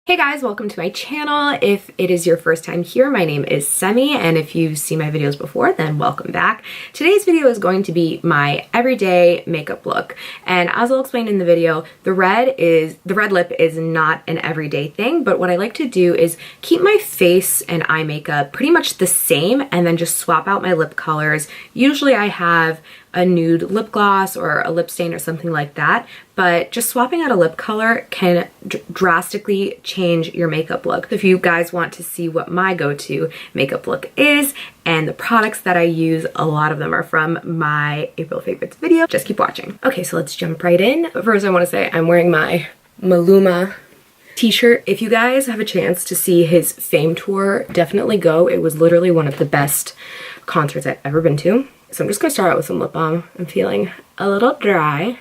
Hey guys, welcome to my channel. If it is your first time here, my name is Semi, and if you've seen my videos before, then welcome back. Today's video is going to be my everyday makeup look, and as I'll explain in the video, the red lip is not an everyday thing, but what I like to do is keep my face and eye makeup pretty much the same and then just swap out my lip colors. Usually I have a nude lip gloss or a lip stain or something like that, but just swapping out a lip color can drastically change your makeup look. If you guys want to see what my go-to makeup look is and the products that I use, a lot of them are from my April favorites video. Just keep watching. Okay, so let's jump right in. But first I want to say I'm wearing my Maluma t-shirt. If you guys have a chance to see his Fame tour, definitely go. It was literally one of the best concerts I've ever been to. So I'm just gonna start out with some lip balm. I'm feeling a little dry.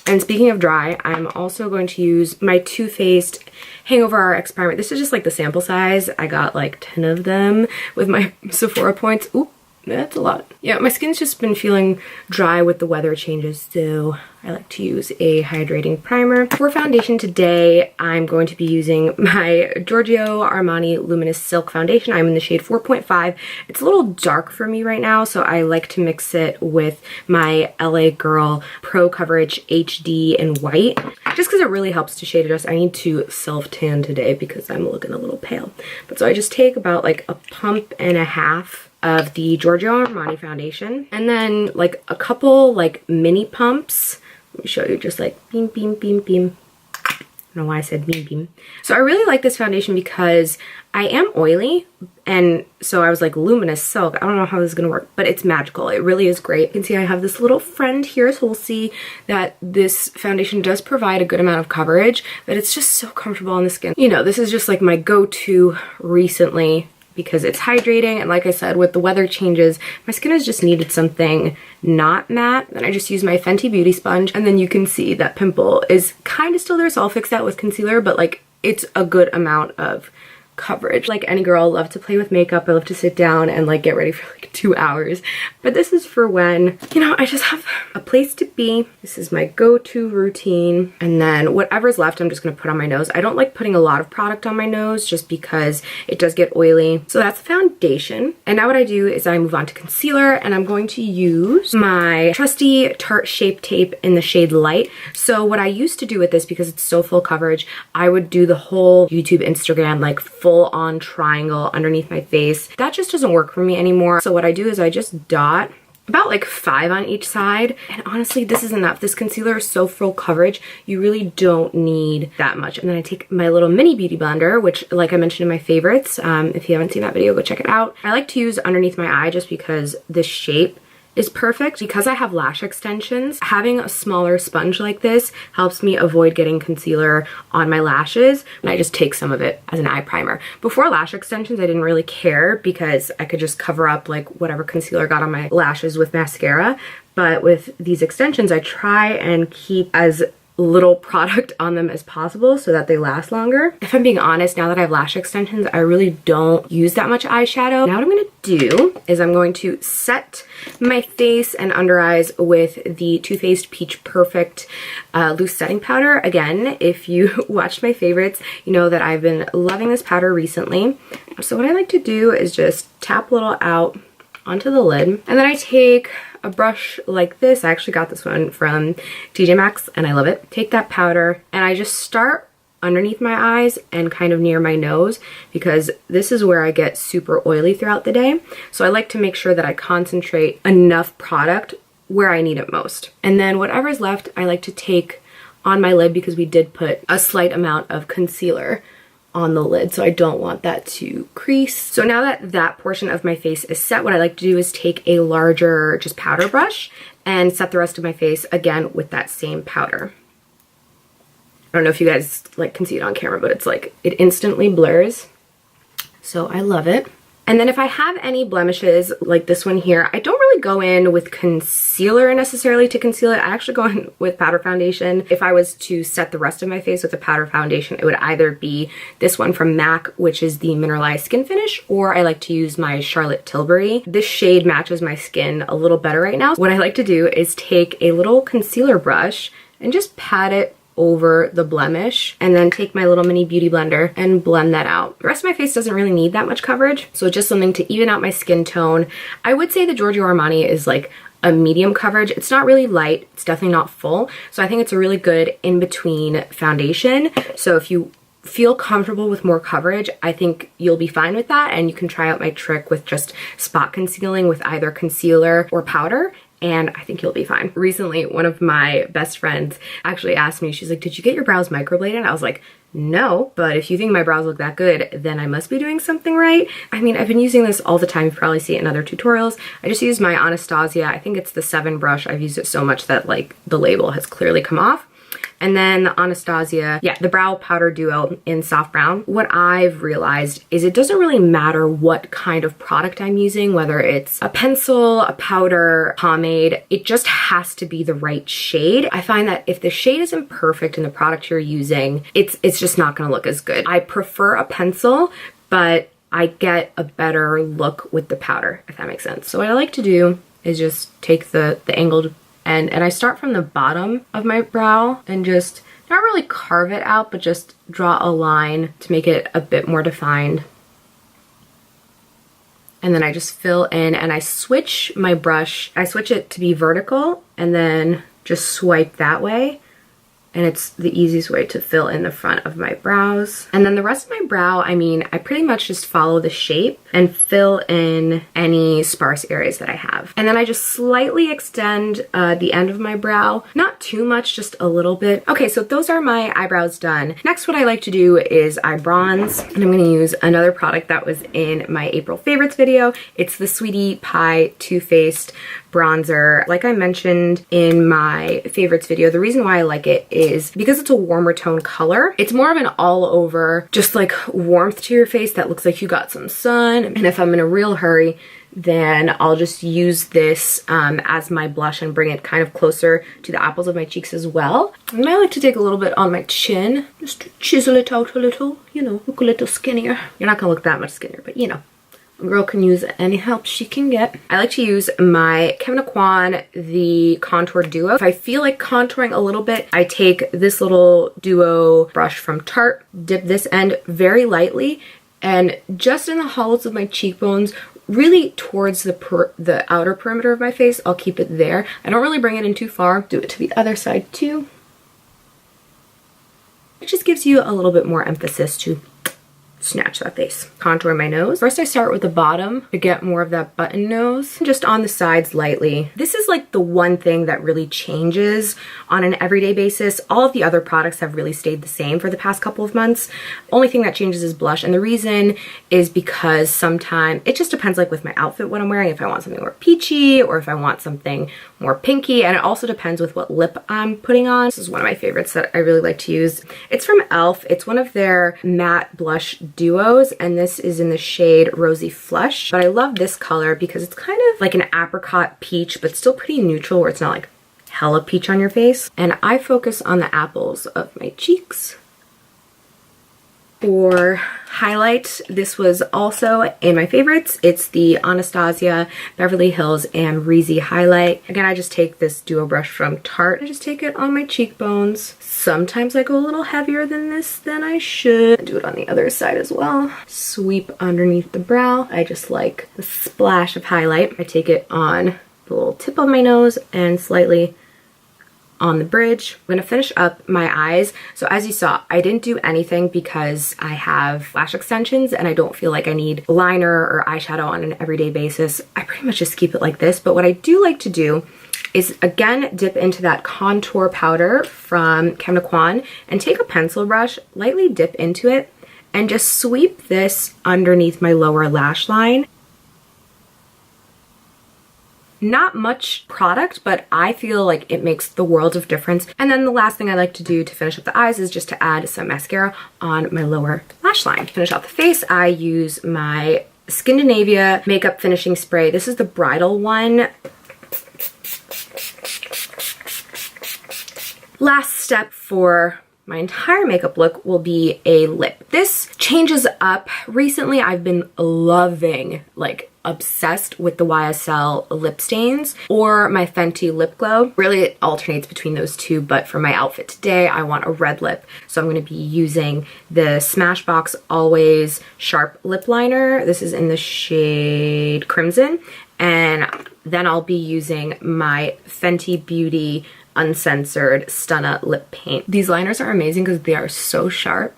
And speaking of dry, I'm also going to use my Too Faced Hangover RX Primer. This is just like the sample size. I got like 10 of them with my Sephora points. Oop, that's a lot. Yeah, my skin's just been feeling dry with the weather changes, so I like to use a hydrating primer. For foundation today, I'm going to be using my Giorgio Armani Luminous Silk Foundation. I'm in the shade 4.5. It's a little dark for me right now, so I like to mix it with my LA Girl Pro Coverage HD in white, just because it really helps to shade adjust. I need to self-tan today because I'm looking a little pale. But so I just take about like a pump and a half of the Giorgio Armani foundation, and then like a couple like mini pumps. Let me show you, just like beam, beam, beam, beam. I don't know why I said beam, beam. So I really like this foundation because I am oily, and so I was like, luminous silk, I don't know how this is gonna work, but it's magical. It really is great. You can see I have this little friend here, so we'll see that this foundation does provide a good amount of coverage, but it's just so comfortable on the skin. You know, this is just like my go-to recently, because it's hydrating, and like I said, with the weather changes, my skin has just needed something not matte. Then I just use my Fenty Beauty sponge, and then you can see that pimple is kind of still there, so I'll fix that with concealer, but like it's a good amount of coverage. Like any girl, I love to play with makeup. I love to sit down and like get ready for like 2 hours. But this is for when, you know, I just have a place to be. This is my go-to routine. And then whatever's left, I'm just gonna put on my nose. I don't like putting a lot of product on my nose just because it does get oily. So that's the foundation. And now what I do is I move on to concealer, and I'm going to use my trusty Tarte Shape Tape in the shade Light. So what I used to do with this, because it's so full coverage, I would do the whole YouTube, Instagram, like full on triangle underneath my face. That just doesn't work for me anymore. So what I do is I just dot about like 5 on each side. And honestly, this is enough. This concealer is so full coverage, you really don't need that much. And then I take my little mini beauty blender, which like I mentioned in my favorites, if you haven't seen that video, go check it out. I like to use underneath my eye just because this shape is perfect. Because I have lash extensions, having a smaller sponge like this helps me avoid getting concealer on my lashes, and I just take some of it as an eye primer. Before lash extensions, I didn't really care because I could just cover up like whatever concealer got on my lashes with mascara, but with these extensions, I try and keep as little product on them as possible so that they last longer. If I'm being honest, now that I have lash extensions, I really don't use that much eyeshadow. Now what I'm gonna do is I'm going to set my face and under eyes with the Too Faced Peach Perfect loose setting powder. Again, if you watched my favorites, you know that I've been loving this powder recently. So what I like to do is just tap a little out onto the lid, and then I take a brush like this. I actually got this one from TJ Maxx and I love it. Take that powder and I just start underneath my eyes and kind of near my nose, because this is where I get super oily throughout the day. So I like to make sure that I concentrate enough product where I need it most. And then whatever's left, I like to take on my lid, because we did put a slight amount of concealer on the lid, so I don't want that to crease. So now that that portion of my face is set, what I like to do is take a larger just powder brush and set the rest of my face again with that same powder. I don't know if you guys like can see it on camera, but it's like it instantly blurs, so I love it. And then if I have any blemishes like this one here, I don't really go in with concealer necessarily to conceal it. I actually go in with powder foundation. If I was to set the rest of my face with a powder foundation, it would either be this one from MAC, which is the Mineralized Skin Finish, or I like to use my Charlotte Tilbury. This shade matches my skin a little better right now. What I like to do is take a little concealer brush and just pat it over the blemish and then take my little mini beauty blender and blend that out. The rest of my face doesn't really need that much coverage, so just something to even out my skin tone. I would say the Giorgio Armani is like a medium coverage. It's not really light, it's definitely not full, so I think it's a really good in-between foundation. So if you feel comfortable with more coverage, I think you'll be fine with that, and you can try out my trick with just spot concealing with either concealer or powder, and I think you'll be fine. Recently, one of my best friends actually asked me, she's like, did you get your brows microbladed? I was like, no, but if you think my brows look that good, then I must be doing something right. I mean, I've been using this all the time. You probably see it in other tutorials. I just use my Anastasia, I think it's the 7 brush. I've used it so much that like the label has clearly come off. And then the Anastasia, yeah, the Brow Powder Duo in Soft Brown. What I've realized is it doesn't really matter what kind of product I'm using, whether it's a pencil, a powder, pomade, it just has to be the right shade. I find that if the shade isn't perfect in the product you're using, it's just not gonna look as good. I prefer a pencil, but I get a better look with the powder, if that makes sense. So what I like to do is just take the angled and I start from the bottom of my brow and just not really carve it out, but just draw a line to make it a bit more defined. And then I just fill in and I switch my brush. I switch it to be vertical and then just swipe that way. And it's the easiest way to fill in the front of my brows. And then the rest of my brow, I mean, I pretty much just follow the shape and fill in any sparse areas that I have. And then I just slightly extend the end of my brow. Not too much, just a little bit. Okay, so those are my eyebrows done. Next, what I like to do is eye bronze. And I'm gonna use another product that was in my April favorites video. It's the Sweetie Pie Too Faced bronzer. Like I mentioned in my favorites video, the reason why I like it is because it's a warmer tone color. It's more of an all over, just like warmth to your face that looks like you got some sun. And if I'm in a real hurry, then I'll just use this as my blush and bring it kind of closer to the apples of my cheeks as well. And I like to take a little bit on my chin, just to chisel it out a little, you know, look a little skinnier. You're not gonna look that much skinnier, but you know. A girl can use any help she can get. I like to use my Kevyn Aucoin, the Contour Duo. If I feel like contouring a little bit, I take this little duo brush from Tarte, dip this end very lightly, and just in the hollows of my cheekbones, really towards the outer perimeter of my face, I'll keep it there. I don't really bring it in too far. Do it to the other side too. It just gives you a little bit more emphasis to snatch that face. Contour my nose. First I start with the bottom to get more of that button nose, just on the sides lightly. This is like the one thing that really changes on an everyday basis. All of the other products have really stayed the same for the past couple of months. Only thing that changes is blush, and the reason is because sometimes it just depends, like with my outfit, what I'm wearing, if I want something more peachy or if I want something more pinky, and it also depends with what lip I'm putting on. This is one of my favorites that I really like to use. It's from e.l.f. It's one of their matte blush duos, and this is in the shade Rosy Flush. But I love this color because it's kind of like an apricot peach, but still pretty neutral, where it's not like hella peach on your face. And I focus on the apples of my cheeks. For highlight, this was also in my favorites. It's the Anastasia Beverly Hills Amrezy highlight. Again, I just take this duo brush from Tarte. I just take it on my cheekbones. Sometimes I go a little heavier than this than I should. Do it on the other side as well. Sweep underneath the brow. I just like the splash of highlight. I take it on the little tip of my nose and slightly on the bridge. I'm gonna finish up my eyes. So as you saw, I didn't do anything because I have lash extensions and I don't feel like I need liner or eyeshadow on an everyday basis. I pretty much just keep it like this. But what I do like to do is again dip into that contour powder from Kevyn Aucoin and take a pencil brush, lightly dip into it, and just sweep this underneath my lower lash line. Not much product, but I feel like it makes the world of difference. And then the last thing I like to do to finish up the eyes is just to add some mascara on my lower lash line. To finish off the face, I use my Skindinavia makeup finishing spray. This is the bridal one. Last step for my entire makeup look will be a lip. This changes up. Recently, I've been loving, like, obsessed with the YSL lip stains or my Fenty lip glow. Really, it alternates between those two, but for my outfit today, I want a red lip. So I'm going to be using the Smashbox Always Sharp Lip Liner. This is in the shade Crimson. And then I'll be using my Fenty Beauty Uncensored Stunna Lip Paint. These liners are amazing because they are so sharp.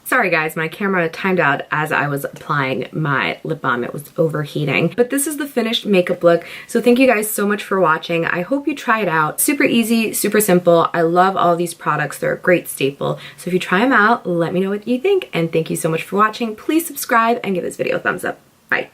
Sorry guys, my camera timed out as I was applying my lip balm. It was overheating. But this is the finished makeup look. So thank you guys so much for watching. I hope you try it out. Super easy, super simple. I love all these products. They're a great staple. So if you try them out, let me know what you think. And thank you so much for watching. Please subscribe and give this video a thumbs up. Bye.